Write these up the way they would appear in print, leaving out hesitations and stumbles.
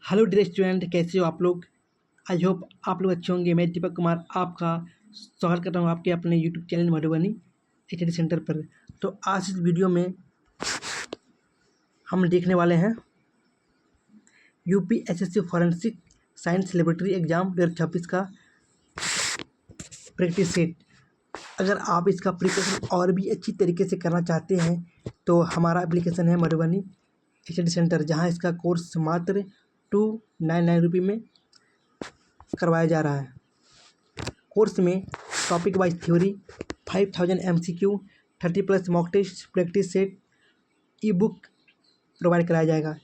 Hello dear student, कैसे हो आप लोग। आई होप आप लोग अच्छे होंगे। मैं दीपक कुमार आपका स्वागत करता हूँ आपके अपने YouTube channel Madhubani study centre पर। तो आज इस वीडियो में हम देखने वाले हैं UPSSC forensic science laboratory exam 2026 का प्रैक्टिस सेट। अगर आप इसका प्रिपरेशन और भी अच्छी तरीके से करना चाहते हैं तो हमारा एप्लीकेशन है मधुबनी स्टडी सेंटर, जहाँ इसका कोर्स मात्र 299 रुपये में करवाया जा रहा है। कोर्स में topic wise theory, 5000 MCQ, 30+ mock test, practice set, e book provide कराया जाएगा।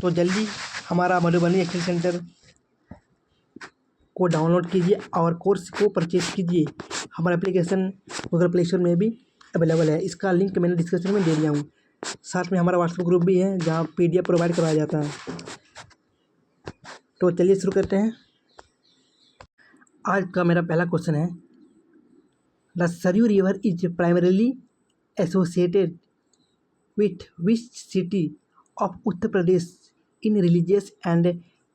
तो जल्दी हमारा मधुबनी एक्सेल सेंटर को डाउनलोड कीजिए और कोर्स को परचेज कीजिए। हमारा एप्लीकेशन गूगल प्ले स्टोर में भी अवेलेबल है। इसका लिंक मैंने डिस्क्रिप्शन में दे दिया हूँ। साथ में हमारा व्हाट्सएप ग्रुप भी है जहाँ PDF प्रोवाइड करवाया जाता है। तो चलिए शुरू करते हैं। आज का मेरा पहला क्वेश्चन है, the Saryu river is primarily associated with which city of Uttar Pradesh in religious and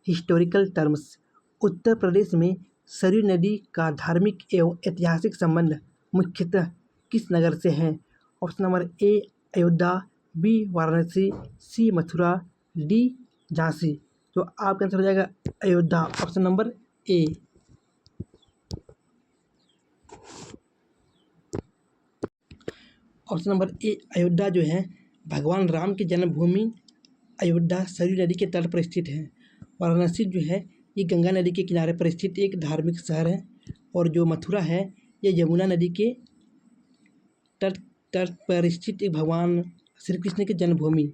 historical terms. Uttar Pradesh में सरयू नदी का धार्मिक एवं ऐतिहासिक संबंध मुख्यतः किस नगर से है? Option number a Ayodhya, b Varanasi, c Mathura, d Jhansi. तो आपका आंसर हो जाएगा Ayodhya, option number a. Option number a Ayodhya जो है भगवान राम की जन्मभूमि अयोध्या सरयू नदी के तट पर स्थित है। वाराणसी जो है ये गंगा नदी के किनारे पर स्थित एक धार्मिक शहर है। और जो मथुरा है ये यमुना नदी के तट तट पर स्थित एक भगवान श्री कृष्ण की जन्मभूमि।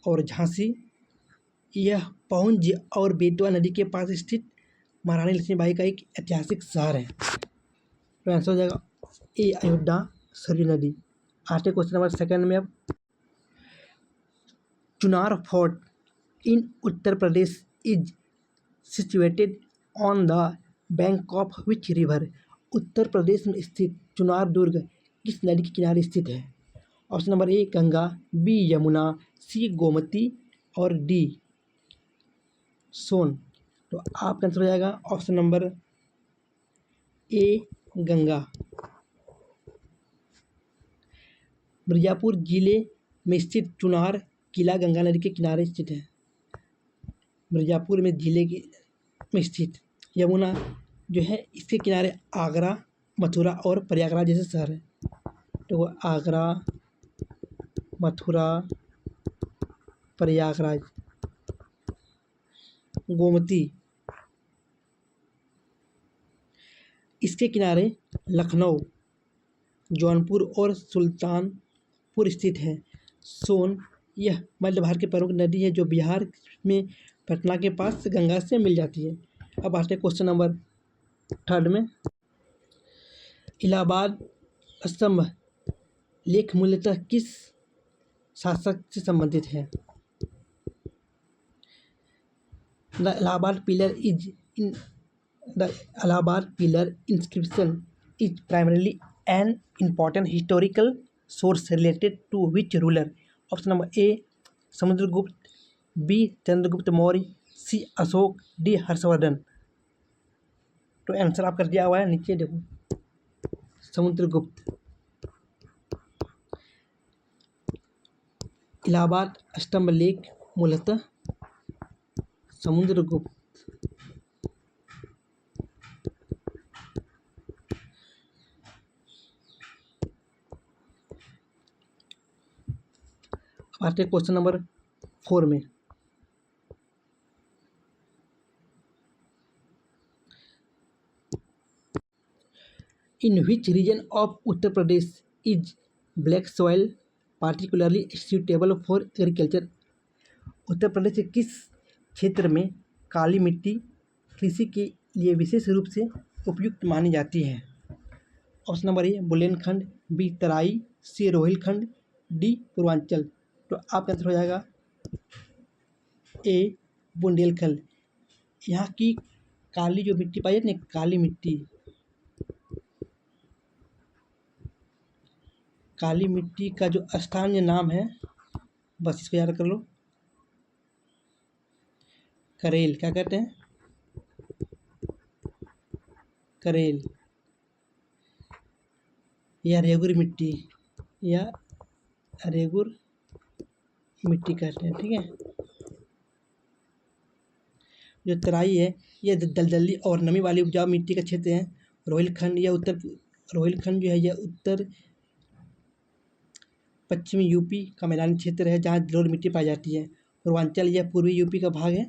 और झांसी यह पहुंच और बेतवा नदी के पास स्थित महारानी लक्ष्मीबाई का एक ऐतिहासिक शहर है। तो आंसर हो जाएगा ए अयोध्या सरयू नदी। आते क्वेश्चन नंबर सेकंड में अब, Chunar fort in Uttar Pradesh is situated on the bank of which river. Uttar Pradesh में स्थित चुनार दुर्ग किस नदी के किनारे स्थित है? Option number A Ganga, B Yamuna, C Gomti और डी सोन। तो आपका आंसर हो जाएगा option number A Ganga. Mirzapur जिले में स्थित चुनार किला गंगा नदी के किनारे स्थित है। मिर्जापुर में जिले में स्थित यमुना जो है इसके किनारे आगरा, मथुरा और प्रयागराज जैसे शहर है। तो वो आगरा, मथुरा, प्रयागराज। गोमती इसके किनारे लखनऊ, जौनपुर और सुल्तानपुर स्थित है। सोन यह मध्य भारत की प्रमुख नदी है जो बिहार में पटना के पास गंगा से मिल जाती है। अब आते हैं क्वेश्चन नंबर थर्ड में, इलाहाबाद स्तंभ लेख मूलतः किस शासक से संबंधित है? The Allahabad pillar is in the Allahabad pillar inscription is primarily an important historical source related to which ruler? Option number a Samudragupta, b Chandragupta Maurya, c Ashoka, d Harshavardhana. तो आंसर आपका दिया हुआ है नीचे देखो, समुद्रगुप्त। इलाहाबाद स्तंभ लेख मूलतः समुद्रगुप्त। अब आते हैं क्वेश्चन नंबर 4 में, in which region of Uttar Pradesh is black soil particularly suitable for agriculture? Uttar Pradesh के किस क्षेत्र में काली मिट्टी कृषि के लिए विशेष रूप से उपयुक्त मानी जाती है? Option number a Bundelkhand, b Terai, c Rohilkhand, d Purvanchal. तो आपका आंसर हो जाएगा ए बुंदेलखंड। यहाँ की काली जो मिट्टी पाई जाती है, काली मिट्टी, काली मिट्टी का जो स्थानीय नाम है, बस इसको याद कर लो, करेल, क्या कहते हैं, करेल या रेगुर मिट्टी, या रेगुर मिट्टी कहते हैं। ठीक है। जो तराई है यह दलदली और नमी वाली उपजाऊ मिट्टी का क्षेत्र है। रोहिलखंड जो है यह उत्तर पश्चिमी यूपी का मैदानी क्षेत्र है जहाँ जलोढ़ मिट्टी पाई जाती है। पूर्वांचल यह पूर्वी यूपी का भाग है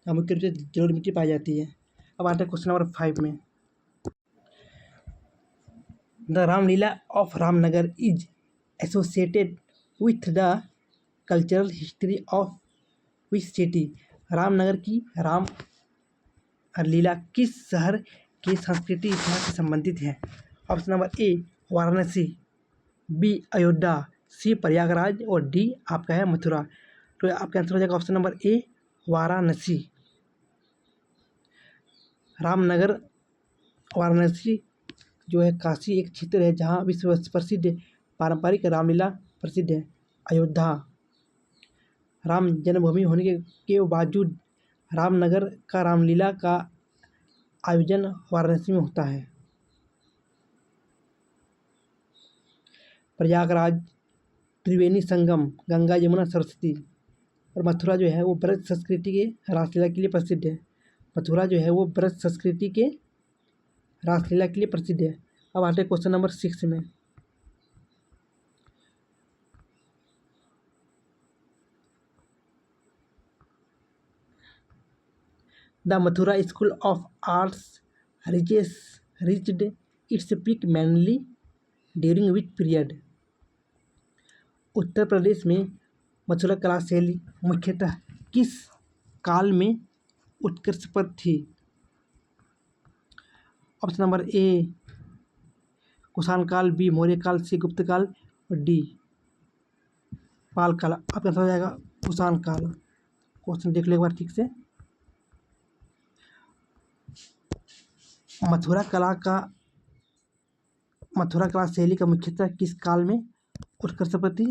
जहाँ मुख्य रूप से जलोढ़ मिट्टी पाई जाती है। अब आते हैं क्वेश्चन नंबर 5 में। The Ramlila of Ramnagar is associated with the cultural history of which city. Ramnagar की राम लीला किस शहर की संस्कृति इतिहास से संबंधित है। Option number A Varanasi, B Ayodhya, C Prayagraj और डी आपका है मथुरा। तो आपका आंसर हो जाएगा option number A Varanasi. Ramnagar Varanasi जो है काशी एक क्षेत्र है जहाँ विश्व प्रसिद्ध पारंपरिक रामलीला प्रसिद्ध है। अयोध्या राम जन्मभूमि होने के बावजूद रामनगर का रामलीला का आयोजन वाराणसी में होता है। प्रयागराज त्रिवेणी संगम गंगा यमुना सरस्वती। और मथुरा जो है वो ब्रज संस्कृति के रासलीला के लिए प्रसिद्ध है। मथुरा जो है वो ब्रज संस्कृति के रासलीला के लिए प्रसिद्ध है। अब आते हैं क्वेश्चन नंबर 6 में। The Mathura school of arts reached its peak mainly during which period। उत्तर प्रदेश में मथुरा कला शैली मुख्यतः किस काल में उत्कर्ष पर थी। ऑप्शन नंबर ए कुषाण काल, बी मौर्य काल, सी गुप्त काल और डी पाल काल। आपका आंसर हो जाएगा कुषाण काल। क्वेश्चन देख लो एक बार ठीक से। मथुरा कला शैली का मुख्यतः किस काल में उत्कर्ष पर थी।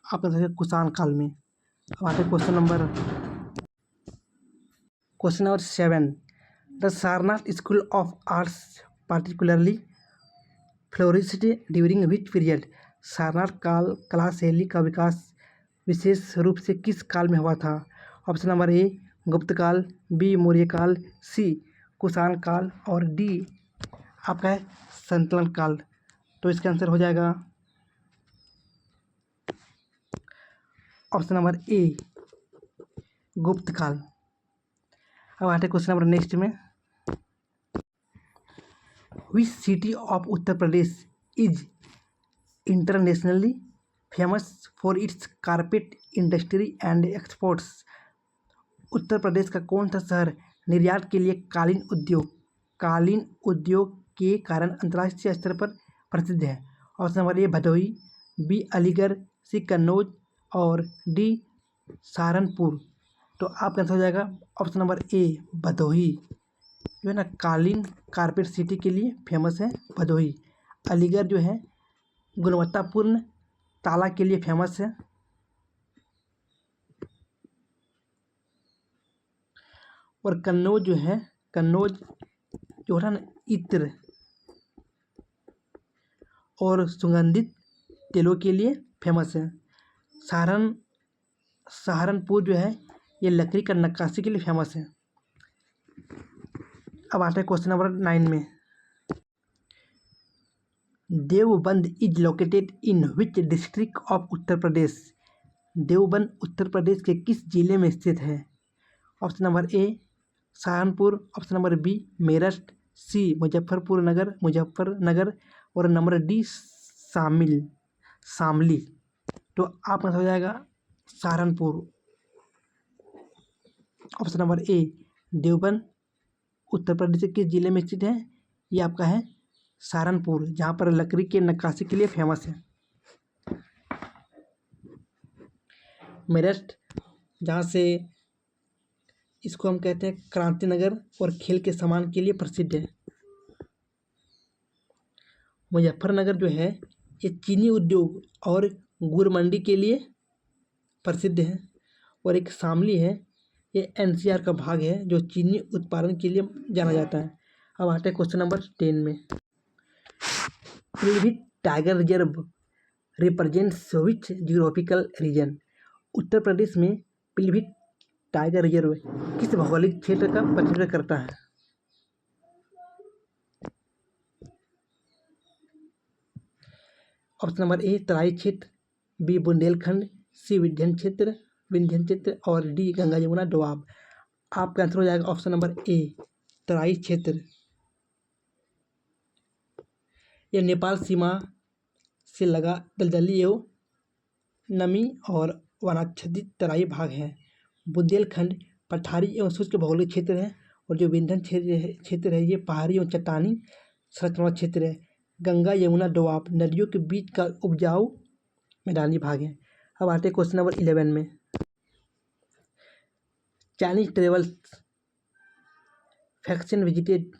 आपका आंसर है कुषाण काल में। अब आते question number 7। The Sarnath school of arts particularly flourished during which period. Sarnath कला शैली का विकास विशेष रूप से किस काल में हुआ था। ऑप्शन नंबर ए गुप्त काल, बी मौर्य काल, सी कुषाण काल और डी आपका है संतलन काल। तो इसका आंसर हो जाएगा ऑप्शन नंबर ए गुप्त काल। अब आते क्वेश्चन नंबर नेक्स्ट में। Which city of Uttar Pradesh is internationally famous for its carpet industry and exports. Uttar Pradesh का कौन सा शहर निर्यात के लिए कालीन उद्योग के कारण अंतर्राष्ट्रीय स्तर पर प्रसिद्ध है। Option number A Bhadohi, B Aligarh, C Kannauj और डी सहारनपुर। तो आपका आंसर हो जाएगा ऑप्शन नंबर ए भदोही। जो है ना कालीन कारपेट सिटी के लिए फेमस है भदोही। अलीगढ़ जो है गुणवत्तापूर्ण ताला के लिए फेमस है। और कन्नौज जो है ना इत्र और सुगंधित तेलों के लिए फेमस है। सहारनपुर जो है ये लकड़ी का नक्काशी के लिए फेमस है। अब आता है क्वेश्चन नंबर 9 में। Deoband is located in which district of Uttar Pradesh. Deoband Uttar Pradesh के किस जिले में स्थित है। Option number A Saharanpur, option number B Meerut, C Muzaffarnagar और नंबर डी शामली। तो आपका हो जाएगा Saharanpur. Option number A Deoband Uttar Pradesh के किस जिले में स्थित है। ये आपका है सहारनपुर जहाँ पर लकड़ी के नक्काशी के लिए फेमस है। मेरठ जहाँ से इसको हम कहते हैं क्रांतिनगर और खेल के सामान के लिए प्रसिद्ध है। मुजफ्फरनगर जो है ये चीनी उद्योग और गुड़ मंडी के लिए प्रसिद्ध है। और एक शामली है, ये एनसीआर का भाग है जो चीनी उत्पादन के लिए जाना जाता है। अब आते हैं क्वेश्चन नंबर 10 में। पीलीभीत टाइगर रिजर्व रिप्रेजेंट्स विच जियोग्राफिकल रीजन? उत्तर प्रदेश में पीलीभीत टाइगर रिजर्व किस भौगोलिक क्षेत्र का प्रतिनिधित्व करता है? ऑप्शन नंबर ए तराई क्षेत्र, बी बुंदेलखंड, सी विंध्य क्षेत्र और डी गंगा यमुना दोआब। आपका आंसर हो जाएगा ऑप्शन नंबर ए तराई क्षेत्र। यह नेपाल सीमा से लगा दलदली एवं नमी और वनाच्छादित तराई भाग है। बुंदेलखंड पठारी एवं शुष्क भौगोलिक क्षेत्र है और जो विंध्य क्षेत्र है ये पहाड़ी एवं चट्टानी संरचना क्षेत्र है। गंगा यमुना दोआब नदियों के बीच का उपजाऊ मैदानी भाग है। अब आते हैं क्वेश्चन नंबर 11 में। Chinese travels Faxian visited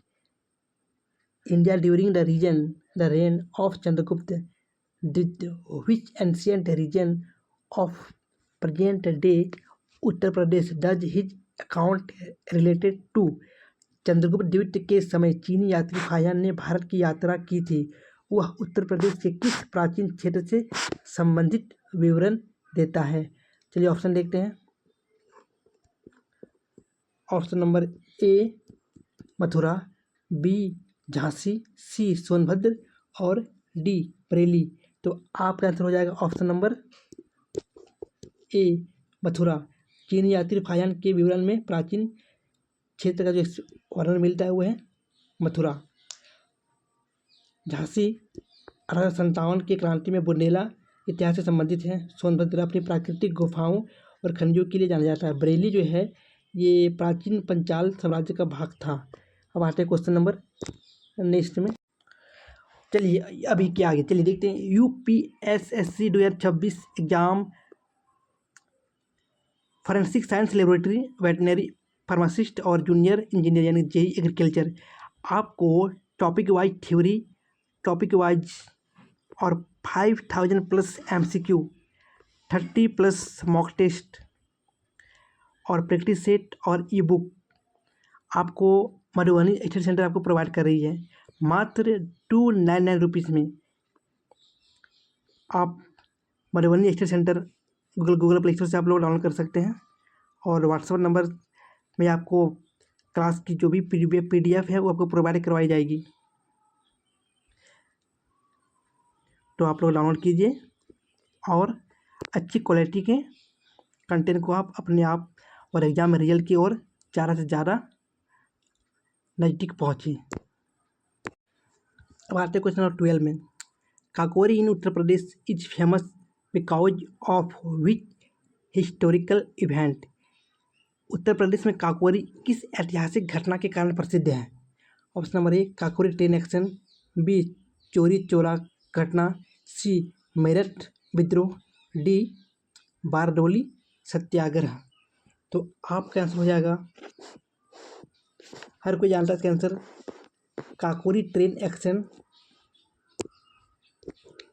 India during the reign of Chandragupta द्वितीय, which ancient region of present day Uttar Pradesh does his account related to? Chandragupta द्वितीय के समय चीनी यात्री फाहियान ने भारत की यात्रा की थी, वह उत्तर प्रदेश के किस प्राचीन क्षेत्र से संबंधित विवरण देता है? चलिए ऑप्शन देखते हैं। Option number A Mathura, B Jhansi, C Sonbhadra और डी बरेली। तो आपका आंसर हो जाएगा ऑप्शन नंबर ए मथुरा। चीनी यात्री फाहियान के विवरण में प्राचीन क्षेत्र का जो वर्णन मिलता है वो है मथुरा। झांसी 1857 की क्रांति में बुंदेला इतिहास से संबंधित है। सोनभद्र अपनी प्राकृतिक गुफाओं और खनिजों के लिए जाना जाता है। बरेली जो है ये प्राचीन पंचाल साम्राज्य का भाग था। अब आते हैं क्वेश्चन नंबर नेक्स्ट में। चलिए अभी क्या आगे चलिए देखते हैं। UPSSC 2026 exam forensic science laboratory veterinary pharmacist और जूनियर इंजीनियर यानी जेई एग्रीकल्चर आपको topic wise theory, topic wise और 5000 plus MCQ, 30 plus mock test और प्रैक्टिस सेट और ई बुक आपको मधुबनी स्टडी सेंटर आपको प्रोवाइड कर रही है मात्र 299 रुपीज़ में। आप Madhubani study centre Google Play Store से आप लोग डाउनलोड कर सकते हैं और व्हाट्सएप नंबर में आपको क्लास की जो भी पीडीएफ है वो आपको प्रोवाइड करवाई जाएगी। तो आप लोग डाउनलोड कीजिए और अच्छी क्वालिटी के कंटेंट को आप अपने आप और एग्जाम में रिजल्ट की ओर ज़्यादा से ज़्यादा नज़दीक पहुँचे। अब आते हैं क्वेश्चन नंबर 12 में। Kakori in Uttar Pradesh is famous because of which historical event? Uttar Pradesh में काकोरी किस ऐतिहासिक घटना के कारण प्रसिद्ध है? Option number A Kakori train action, B Chauri Chaura घटना, सी मेरठ विद्रोह, डी बारडोली सत्याग्रह। तो आपका आंसर हो जाएगा, हर कोई जानता है इसका answer, Kakori train action.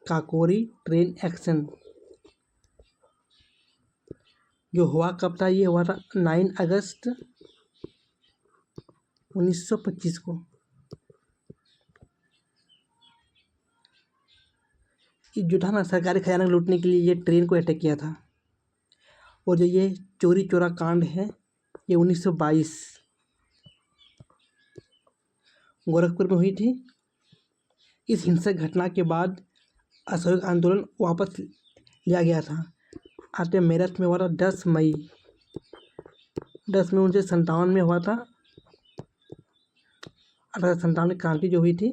Kakori train action जो हुआ कब था? ये हुआ था 9 अगस्त 1925 को। जो था ना सरकारी खजाना लूटने के लिए ये ट्रेन को अटैक किया था। और जो ये चोरी चोरा कांड है ये 1922 गोरखपुर में हुई थी। इस हिंसक घटना के बाद असहयोग आंदोलन वापस लिया गया था। आते मेरठ में हुआ था 10 मई 1957 में हुआ था। 1857 क्रांति जो हुई थी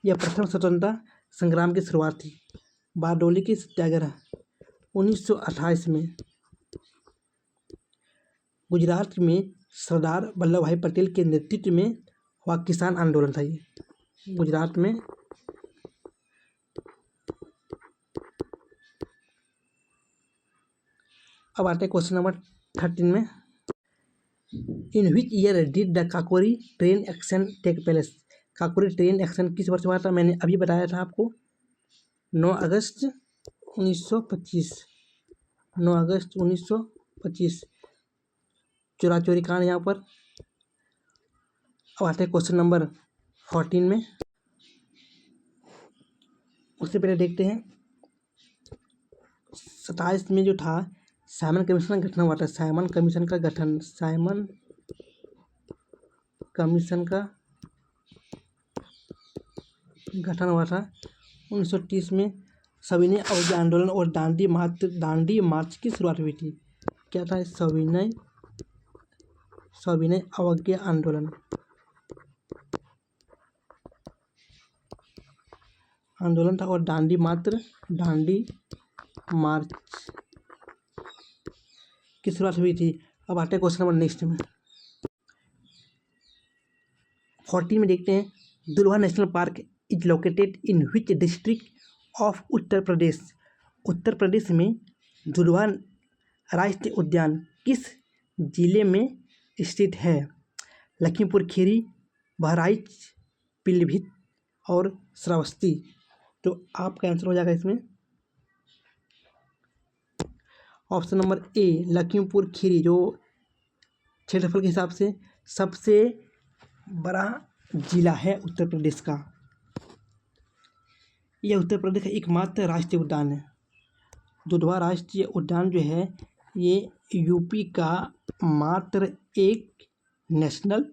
यह प्रथम स्वतंत्रता संग्राम की शुरुआत थी। बारडोली की सत्याग्रह 1928 में गुजरात में सरदार वल्लभ भाई पटेल के नेतृत्व में हुआ किसान आंदोलन था ये गुजरात में। अब आते हैं क्वेश्चन नंबर 13 में। In which year did the Kakori train action take place? Kakori train action किस वर्ष हुआ था? मैंने अभी बताया था आपको 9 अगस्त 1925। 9 अगस्त 1925 25 चोरा चोरी कांड यहाँ पर। अब आते हैं क्वेश्चन नंबर 14 में। उससे पहले देखते हैं 27 में जो था साइमन कमीशन का गठन हुआ था। साइमन कमीशन का गठन हुआ था 1930 में। सविनय अवज्ञा आंदोलन और दांडी मार्च की शुरुआत हुई थी। क्या था? सविनय अवज्ञा आंदोलन था और दांडी मार्च की शुरुआत हुई थी। अब आते हैं क्वेश्चन नंबर नेक्स्ट में। 14 में देखते हैं Dudhwa national park is located in which district of Uttar Pradesh. Uttar Pradesh में दुल्हा राष्ट्रीय उद्यान किस जिले में स्थित है? लखीमपुर खीरी, बहराइच, पीलीभीत और श्रावस्ती। तो आपका आंसर हो जाएगा इसमें ऑप्शन नंबर ए लखीमपुर खीरी, जो क्षेत्रफल के हिसाब से सबसे बड़ा जिला है उत्तर प्रदेश का। यह उत्तर प्रदेश का एकमात्र राष्ट्रीय उद्यान है। दुधवा राष्ट्रीय उद्यान जो है ये यूपी का मात्र एक नेशनल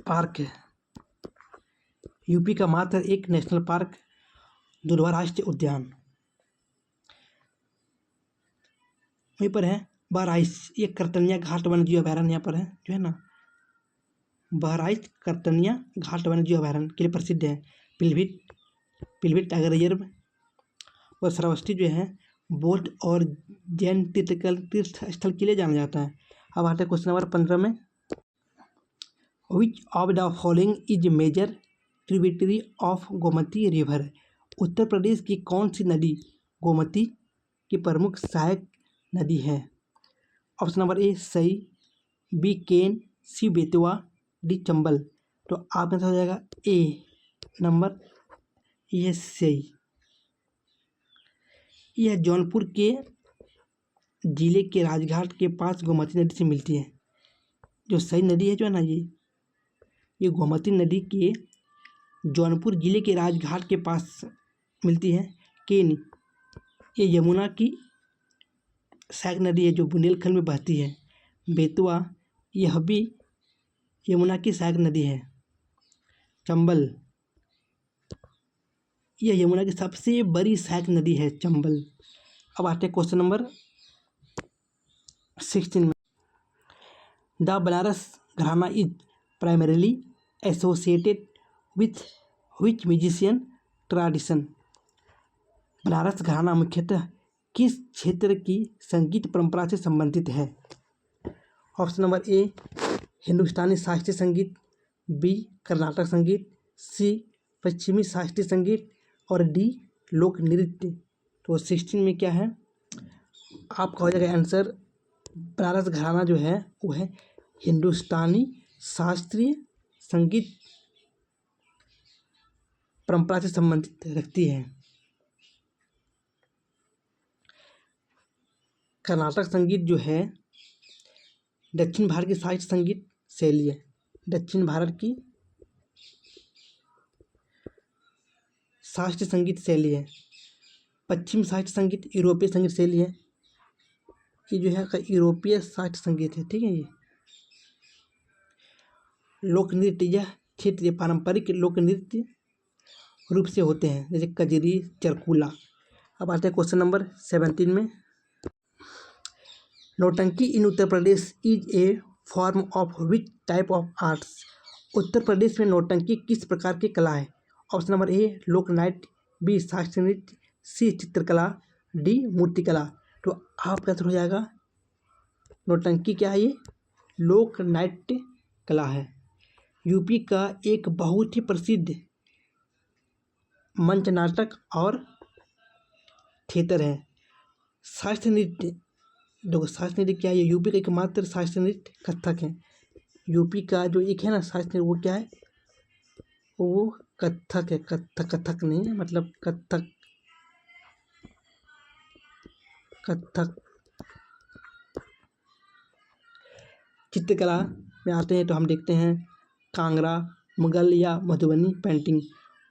पार्क है। यूपी का मात्र एक नेशनल पार्क दुधवा राष्ट्रीय उद्यान। वहीं पर है बहराइच, ये करतनिया घाट वन्यजीव अभयारण्य यहाँ पर है जो है ना। बहराइच करतनिया घाट वन्यजीव अभयारण्य के लिए प्रसिद्ध है। पीलीभीत टाइगर रिजर्व और श्रावस्ती जो है बौद्ध और जैन तीर्थ स्थल के लिए जाना जाता है। अब आते हैं क्वेश्चन नंबर 15 में। Which of the following is major tributary of Gomti river. Uttar Pradesh की कौन सी नदी गोमती की प्रमुख सहायक नदी है? Option number a Sai, b Ken, c Betwa, d Chambal. तो आप आंसर हो जाएगा ए नंबर, ये सई। यह जौनपुर के जिले के राजघाट के पास गोमती नदी से मिलती है। जो सई नदी है जो है ना, ये गोमती नदी के जौनपुर जिले के राजघाट के पास मिलती है। केन ये यमुना की सहायक नदी है जो बुंदेलखंड में बहती है। बेतवा यह भी यमुना की सहायक नदी है। चंबल यह यमुना की सबसे बड़ी सहायक नदी है चंबल। अब आते हैं क्वेश्चन नंबर 16 में। द बनारस घराना is primarily associated with which musician tradition. Banaras घराना मुख्यतः किस क्षेत्र की संगीत परंपरा से संबंधित है? ऑप्शन नंबर ए हिंदुस्तानी शास्त्रीय संगीत, बी कर्नाटक संगीत, सी पश्चिमी शास्त्रीय संगीत और डी लोक नृत्य। तो 16 में क्या है आपका हो जाएगा आंसर। बनारस घराना जो है वो है हिंदुस्तानी शास्त्रीय संगीत परंपरा से संबंधित रखती है। कर्नाटक संगीत जो है दक्षिण भारत की शास्त्रीय संगीत शैली है। दक्षिण भारत की शास्त्रीय संगीत शैली है। पश्चिम शास्त्रीय संगीत यूरोपीय संगीत शैली है। ये जो है यूरोपीय शास्त्रीय संगीत है, ठीक है। ये लोक नृत्य, यह क्षेत्रीय पारंपरिक लोक नृत्य रूप से होते हैं जैसे कजरी, चरकुला। अब आते हैं क्वेश्चन नंबर 17 में। Nautanki in Uttar Pradesh is a form of which type of arts. Uttar Pradesh में नौटंकी किस प्रकार की कला है? ऑप्शन नंबर ए लोक नाट्य, बी शास्त्रीय नृत्य, सी चित्रकला, डी मूर्तिकला। तो आपका आंसर हो जाएगा नौटंकी क्या है? ये लोक नाट्य कला है। यूपी का एक बहुत ही प्रसिद्ध मंच नाटक और थिएटर है। शास्त्रीय नृत्य, देखो शास्त्रीय नृत्य क्या है? यूपी का एकमात्र शास्त्रीय नृत्य कथक है। यूपी का जो एक है ना शास्त्रीय, वो क्या है? वो कथक है। कथक नहीं है, मतलब कथक कथक। चित्रकला में आते हैं तो हम देखते हैं कांगड़ा, मुगल या मधुबनी पेंटिंग।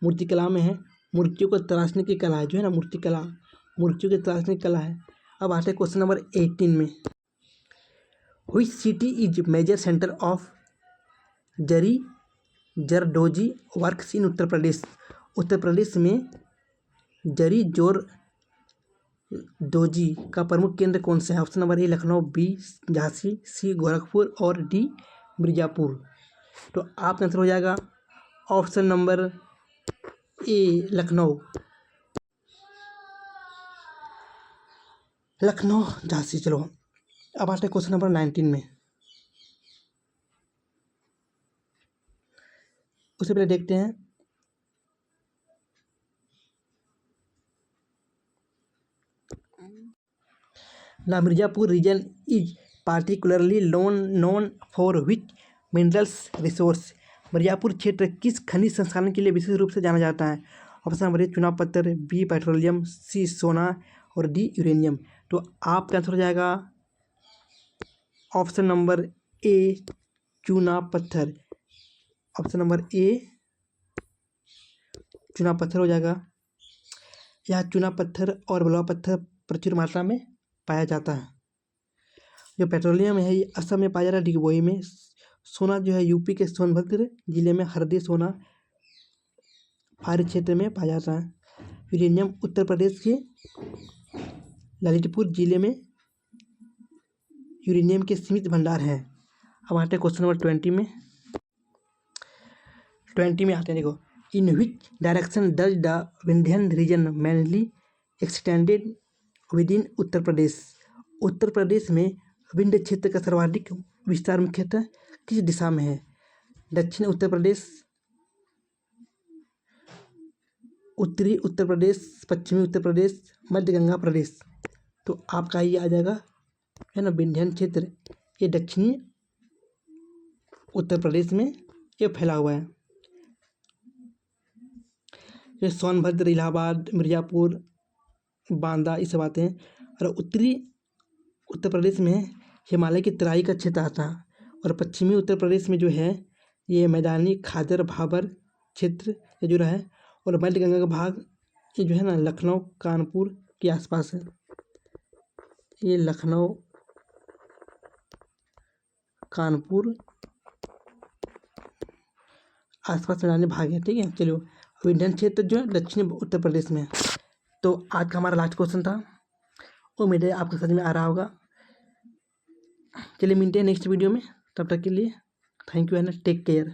मूर्तिकला में है मूर्तियों को तराशने की कला है, जो है ना मूर्तिकला, मूर्तियों की तराशने की कला है। अब आते हैं क्वेश्चन नंबर 18 में। Which city is major centre of zari zardozi works in Uttar Pradesh. Uttar Pradesh में जरी जोरदोजी का प्रमुख केंद्र कौन सा है? Option number A Lucknow, B Jhansi, C Gorakhpur और डी मिर्ज़ापुर। तो आपका आंसर हो जाएगा option number A Lucknow, Lucknow Jhansi. चलो अब आते हैं क्वेश्चन नंबर 19 में। उससे पहले देखते हैं the Mirzapur region is particularly known for which minerals resource. Mirzapur क्षेत्र किस खनिज संसाधन के लिए विशेष रूप से जाना जाता है? ऑप्शन नंबर ए चुनाव पत्थर, बी पेट्रोलियम, सी सोना और डी यूरेनियम। तो आपका आंसर हो जाएगा ऑप्शन नंबर ए चूना पत्थर। ऑप्शन नंबर ए चूना पत्थर हो जाएगा। यह चूना पत्थर और बलुआ पत्थर प्रचुर मात्रा में पाया जाता है। जो पेट्रोलियम है ये असम में पाया जाता है, डिगबोई में। सोना जो है यूपी के सोनभद्र जिले में हरदी सोना पहाड़ी क्षेत्र में पाया जाता है। यूरेनियम उत्तर प्रदेश के ललितपुर जिले में यूरेनियम के सीमित भंडार हैं। अब आते हैं क्वेश्चन नंबर 20 में। 20 में आते हैं, देखो, in which direction does the Vindhyan region mainly extended within Uttar Pradesh. Uttar Pradesh में विंध्य क्षेत्र का सर्वाधिक विस्तार मुख्यतः किस दिशा में है? दक्षिण उत्तर प्रदेश, उत्तरी उत्तर प्रदेश, पश्चिमी उत्तर प्रदेश, मध्य गंगा प्रदेश। तो आपका ये आ जाएगा, है ना, विंध्यन क्षेत्र। ये दक्षिणी उत्तर प्रदेश में ये फैला हुआ है। ये सोनभद्र, इलाहाबाद, मिर्ज़ापुर, बांदा ये सब आते हैं। और उत्तरी उत्तर प्रदेश में हिमालय की तराई का क्षेत्र आता है। और पश्चिमी उत्तर प्रदेश में जो है ये मैदानी खादर भाबर क्षेत्र ये जो है। और मध्य गंगा का भाग ये जो है ना लखनऊ कानपुर के आसपास है। ये लखनऊ कानपुर आसपास मैदानी भाग है, ठीक है। चलो विंध्यन क्षेत्र जो है दक्षिणी उत्तर प्रदेश में है। तो आज का हमारा लास्ट क्वेश्चन था। उम्मीद है आपको समझ में आ रहा होगा। चलिए मिलते हैं नेक्स्ट वीडियो में, तब तक के लिए thank you and take care.